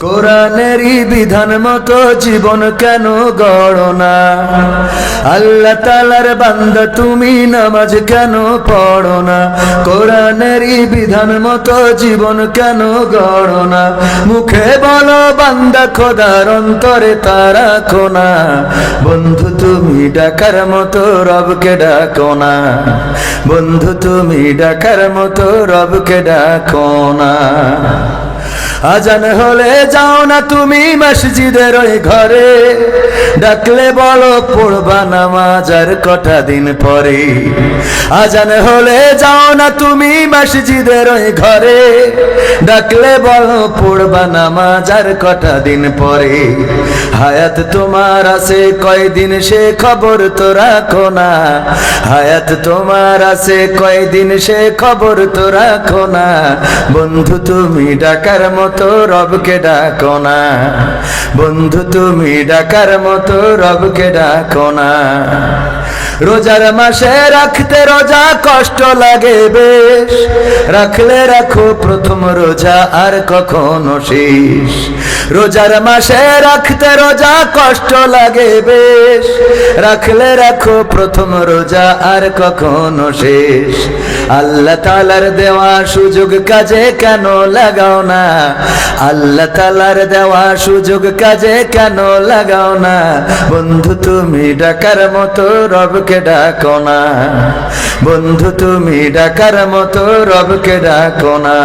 কোরআনেরই বিধান মতো জীবন কেন গড়ো না? আল্লাহ তাআলার বান্দা তুমি নামাজ কেন পড়ো না? কোরআনেরই বিধান মতো জীবন কেন গড়ো না? মুখে বলো বান্দা খোদার অন্তরে তা রাখো না। বন্ধু তুমি ডাকার মতো রবকে ডাকো না। বন্ধু তুমি ডাকার মতো রবকে ডাকো না। আজান হলে যাও না তুমি মসজিদের ওই ঘরে, ডাকলে বলো পড়বা নামাজ আর কটা দিন পরে। আজান হলে যাও না তুমি মসজিদের ওই ঘরে, ডাকলে বলো পড়বা নামাজ আর কটা দিন পরে। হায়াত তোমার আছে কয়দিন সে খবর তো রাখো না। হায়াত তোমার আছে কয়দিন সে খবর তো রাখো না। বন্ধু তুমি ডাকার মতো রবকে ডাকো না। বন্ধু তুমি ডাকার মতো রবকে ডাকো না। রোজার মাসে রাখতে রোজা কষ্ট লাগে বেশ, রাখলে রাখো প্রথম রোজা আর কখনো শেষ। রোজার মাসে রাখতে রোজা কষ্ট লাগে বেশ, রাখলে রাখো প্রথম রোজা আর কখনো শেষ। আল্লাহ তাআলার দেওয়া সুযোগ কাজে কেন লাগাও না? আল্লাহ তাআলার দেওয়া সুযোগ কাজে কেন লাগাও না? বন্ধু তুমি ডাকার মতো রবকে ডাকো না। বন্ধু তুমি ডাকার মতো রবকে ডাকো না।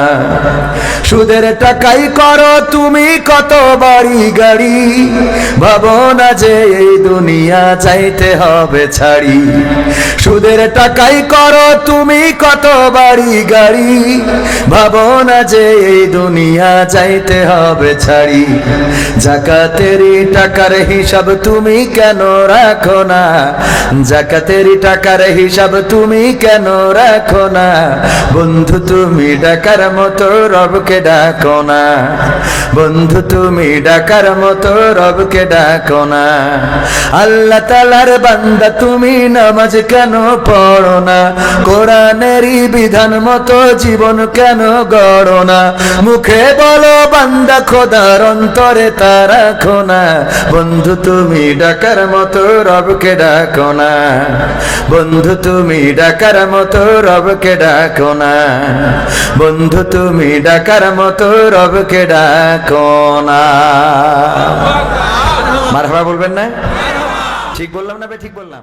সুদের টাকাই করো তুমি কত বাড়ি গাড়ি, ভাবো না যে এই দুনিয়া চাইতে হবে ছাড়ি। সুদের টাকাই করো তুমি কত বাড়ি গাড়ি, ভাবো না যে এই দুনিয়া চাইতে হবে ছাড়ি। যাকাতেরই টাকার হিসাব তুমি কেন রাখো না? যাকাতেরই টাকার হিসাব তুমি কেন রাখো না? বন্ধু তুমি ডাকার মতো রবকে ডাকো না। বন্ধু তুমি ডাকার মতো রবকে ডাকো না। আল্লাহ তাআলার বান্দা তুমি নামাজ কেন পড়ো না? কোরআনেরই বিধান মতো জীবন কেন গড়ো না? মুখে বলো বান্দা খোদার অন্তরে তা রাখো না। বন্ধু তুমি ডাকার মতো রবকে ডাকো না। বন্ধু তুমি ডাকার মতো রবকে ডাকো না। বন্ধু তুমি ডাকার মতো রবকে ডাকো না। মারহাবা বলবেন না? ঠিক বললাম না? ঠিক বললাম?